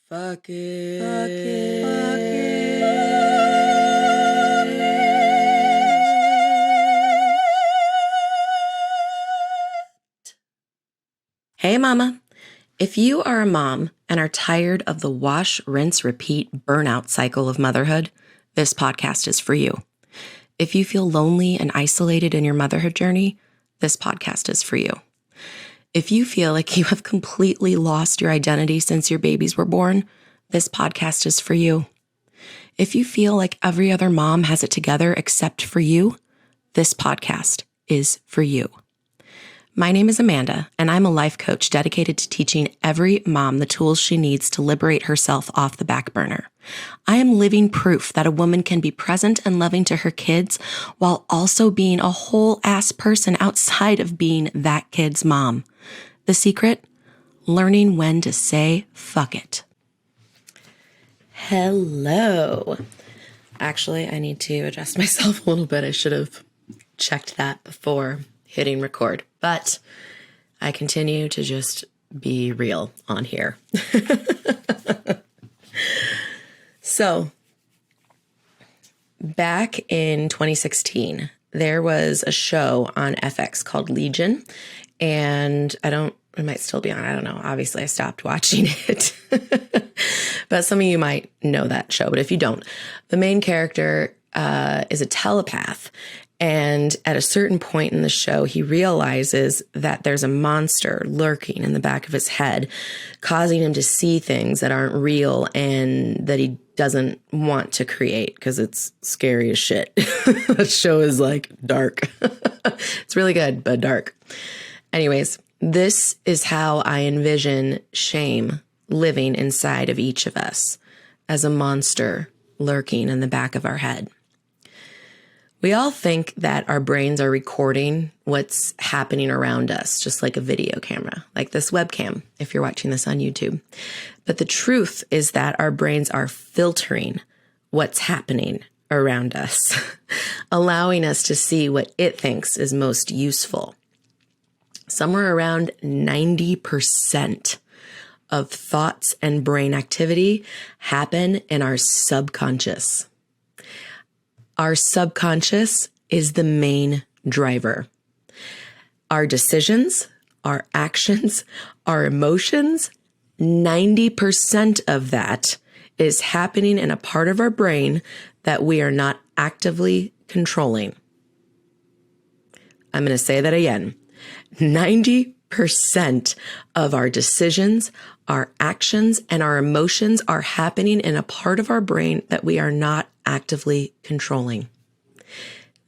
Fuck it. Fuck it. Fuck it. Hey, mama. If you are a mom and are tired of the wash, rinse, repeat burnout cycle of motherhood, this podcast is for you. If you feel lonely and isolated in your motherhood journey, this podcast is for you. If you feel like you have completely lost your identity since your babies were born, this podcast is for you. If you feel like every other mom has it together except for you, this podcast is for you. My name is Amanda, and I'm a life coach dedicated to teaching every mom the tools she needs to liberate herself off the back burner. I am living proof that a woman can be present and loving to her kids while also being a whole-ass person outside of being that kid's mom. The secret? Learning when to say fuck it. Hello. Actually, I need to adjust myself a little bit. I should have checked that before hitting record, but I continue to just be real on here. So, back in 2016, there was a show on FX called Legion, and it might still be on. I don't know. Obviously, I stopped watching it. But some of you might know that show. But if you don't, the main character is a telepath. And at a certain point in the show, he realizes that there's a monster lurking in the back of his head, causing him to see things that aren't real and that he doesn't want to create because it's scary as shit. That show is like dark. It's really good, but dark. Anyways, this is how I envision shame living inside of each of us as a monster lurking in the back of our head. We all think that our brains are recording what's happening around us, just like a video camera, like this webcam, if you're watching this on YouTube. But the truth is that our brains are filtering what's happening around us, allowing us to see what it thinks is most useful. Somewhere around 90% of thoughts and brain activity happen in our subconscious. Our subconscious is the main driver. Our decisions, our actions, our emotions, 90% of that is happening in a part of our brain that we are not actively controlling. I'm going to say that again. 90% of our decisions, our actions, and our emotions are happening in a part of our brain that we are not actively controlling.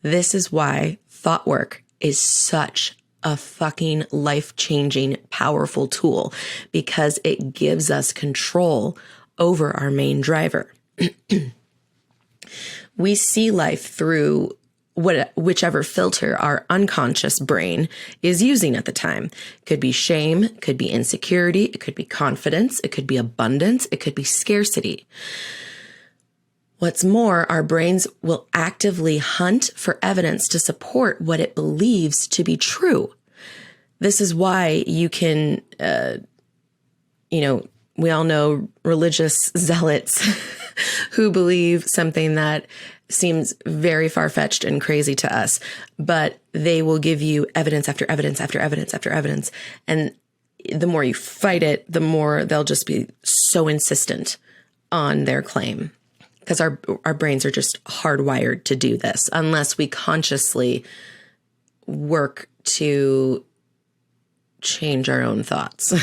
This is why thought work is such a fucking life-changing, powerful tool, because it gives us control over our main driver. We see life through whichever filter our unconscious brain is using at the time. Could be shame, could be insecurity, it could be confidence, it could be abundance, it could be scarcity. What's more, our brains will actively hunt for evidence to support what it believes to be true. This is why you can, we all know religious zealots who believe something that seems very far-fetched and crazy to us, but they will give you evidence after evidence after evidence after evidence. And the more you fight it, the more they'll just be so insistent on their claim. Because our brains are just hardwired to do this unless we consciously work to change our own thoughts.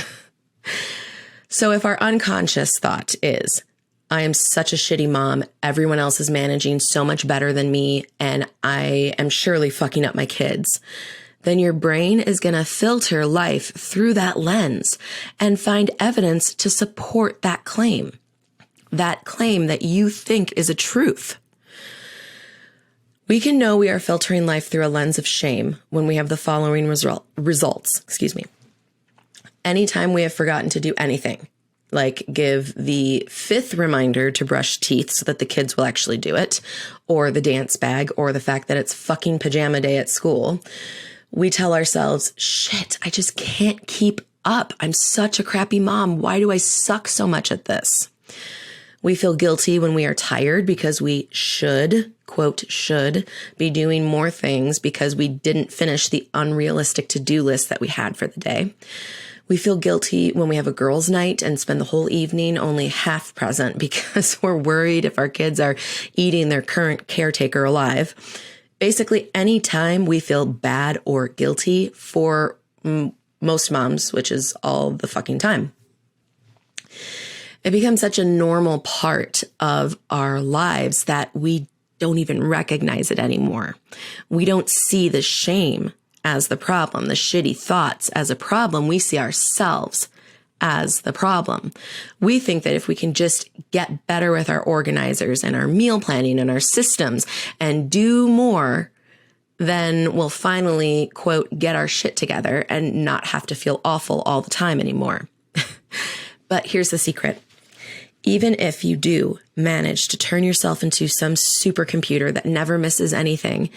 So if our unconscious thought is, I am such a shitty mom, everyone else is managing so much better than me, and I am surely fucking up my kids, then your brain is going to filter life through that lens and find evidence to support that claim that you think is a truth. We can know we are filtering life through a lens of shame when we have the following results. Anytime we have forgotten to do anything, like give the 5th reminder to brush teeth so that the kids will actually do it, or the dance bag, or the fact that it's fucking pajama day at school, we tell ourselves, shit, I just can't keep up? I'm such a crappy mom. Why do I suck so much at this? We feel guilty when we are tired because we should, quote, should be doing more things because we didn't finish the unrealistic to-do list that we had for the day. We feel guilty when we have a girls' night and spend the whole evening only half present because we're worried if our kids are eating their current caretaker alive. Basically, any time we feel bad or guilty for most moms, which is all the fucking time. It becomes such a normal part of our lives that we don't even recognize it anymore. We don't see the shame as the problem, the shitty thoughts as a problem. We see ourselves as the problem. We think that if we can just get better with our organizers and our meal planning and our systems and do more, then we'll finally, quote, get our shit together and not have to feel awful all the time anymore. But here's the secret. Even if you do manage to turn yourself into some supercomputer that never misses anything,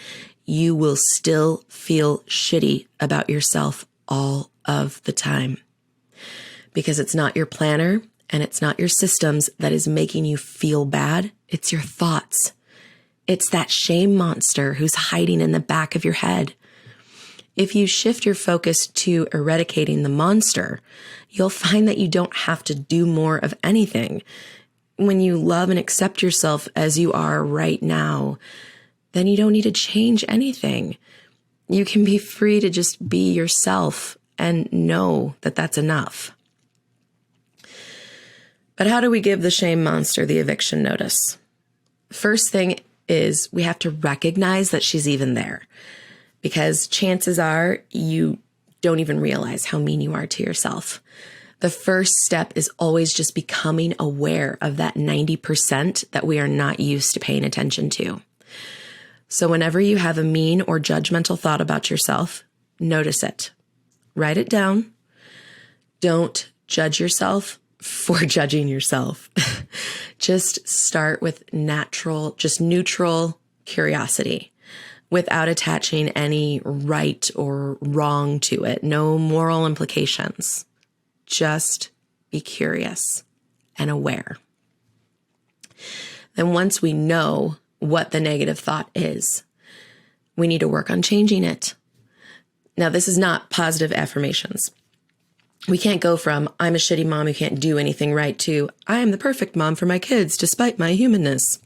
you will still feel shitty about yourself all of the time. Because it's not your planner and it's not your systems that is making you feel bad. It's your thoughts. It's that shame monster who's hiding in the back of your head. If you shift your focus to eradicating the monster, you'll find that you don't have to do more of anything. When you love and accept yourself as you are right now, then you don't need to change anything. You can be free to just be yourself and know that that's enough. But how do we give the shame monster the eviction notice? First thing is we have to recognize that she's even there. Because chances are you don't even realize how mean you are to yourself. The first step is always just becoming aware of that 90% that we are not used to paying attention to. So whenever you have a mean or judgmental thought about yourself, notice it. Write it down. Don't judge yourself for judging yourself. Just start with neutral curiosity. Without attaching any right or wrong to it. No moral implications. Just be curious and aware. Then once we know what the negative thought is, we need to work on changing it. Now, this is not positive affirmations. We can't go from, I'm a shitty mom who can't do anything right, to, I am the perfect mom for my kids despite my humanness.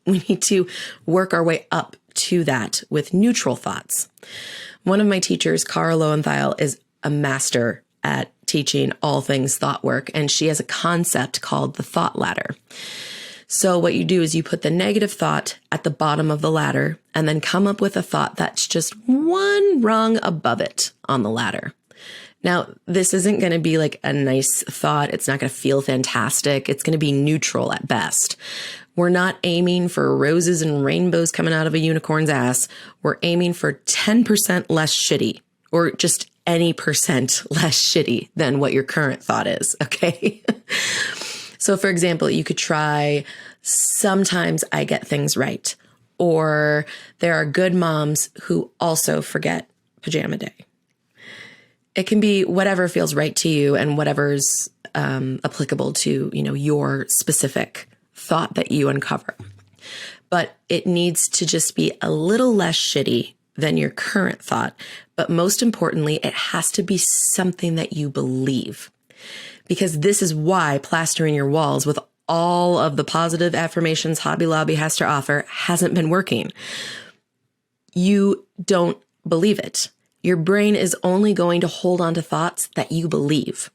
We need to work our way up to that with neutral thoughts. One of my teachers, Cara Lowenthal, is a master at teaching all things thought work, and she has a concept called the thought ladder. So what you do is you put the negative thought at the bottom of the ladder and then come up with a thought that's just one rung above it on the ladder. Now, this isn't going to be like a nice thought. It's not going to feel fantastic. It's going to be neutral at best. We're not aiming for roses and rainbows coming out of a unicorn's ass. We're aiming for 10% less shitty, or just any percent less shitty than what your current thought is, okay? So for example, you could try, sometimes I get things right, or there are good moms who also forget pajama day. It can be whatever feels right to you and whatever's applicable to, your specific thought that you uncover. But it needs to just be a little less shitty than your current thought. But most importantly, it has to be something that you believe. Because this is why plastering your walls with all of the positive affirmations Hobby Lobby has to offer hasn't been working. You don't believe it. Your brain is only going to hold on to thoughts that you believe.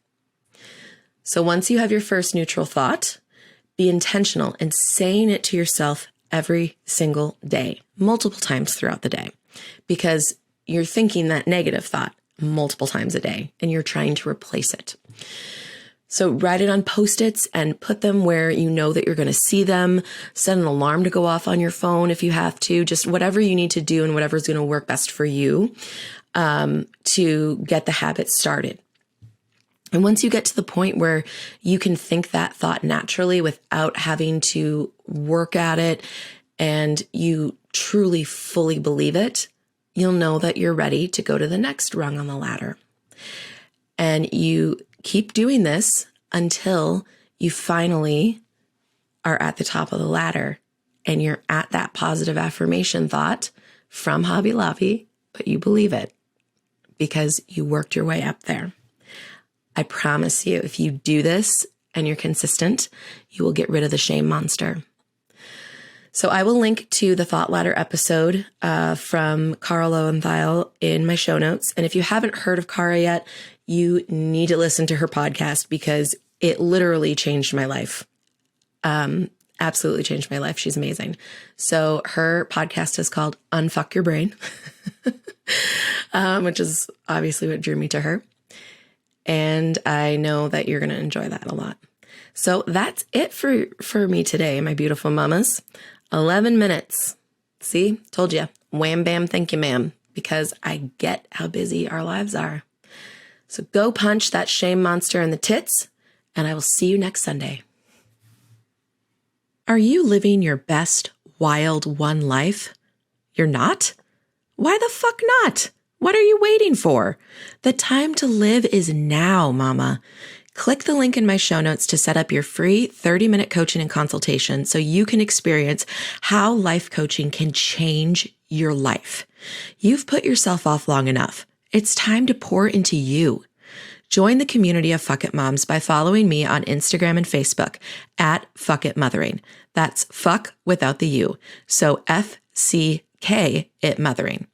So once you have your first neutral thought, be intentional in saying it to yourself every single day, multiple times throughout the day, because you're thinking that negative thought multiple times a day and you're trying to replace it. So write it on Post-its and put them where you know that you're going to see them. Set an alarm to go off on your phone if you have to, just whatever you need to do and whatever's going to work best for you to get the habit started. And once you get to the point where you can think that thought naturally without having to work at it and you truly fully believe it, you'll know that you're ready to go to the next rung on the ladder. And you keep doing this until you finally are at the top of the ladder and you're at that positive affirmation thought from Hobby Lobby, but you believe it because you worked your way up there. I promise you, if you do this and you're consistent, you will get rid of the shame monster. So I will link to the Thought Ladder episode from Cara Lowenthal in my show notes. And if you haven't heard of Cara yet, you need to listen to her podcast because it literally changed my life. Absolutely changed my life. She's amazing. So her podcast is called Unfuck Your Brain, which is obviously what drew me to her. And I know that you're going to enjoy that a lot. So that's it for me today, my beautiful mamas. 11 minutes. See, told you. Wham, bam, thank you, ma'am. Because I get how busy our lives are. So go punch that shame monster in the tits, and I will see you next Sunday. Are you living your best wild one life? You're not? Why the fuck not? What are you waiting for? The time to live is now, mama. Click the link in my show notes to set up your free 30-minute coaching and consultation so you can experience how life coaching can change your life. You've put yourself off long enough. It's time to pour into you. Join the community of Fuck It Moms by following me on Instagram and Facebook at Fuck It Mothering. That's fuck without the U. So FCK It Mothering.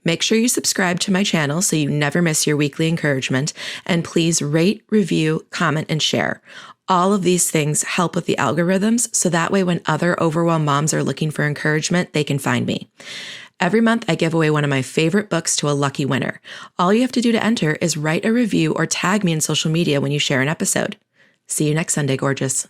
Make sure you subscribe to my channel so you never miss your weekly encouragement. And please rate, review, comment, and share. All of these things help with the algorithms so that way when other overwhelmed moms are looking for encouragement, they can find me. Every month, I give away one of my favorite books to a lucky winner. All you have to do to enter is write a review or tag me in social media when you share an episode. See you next Sunday, gorgeous.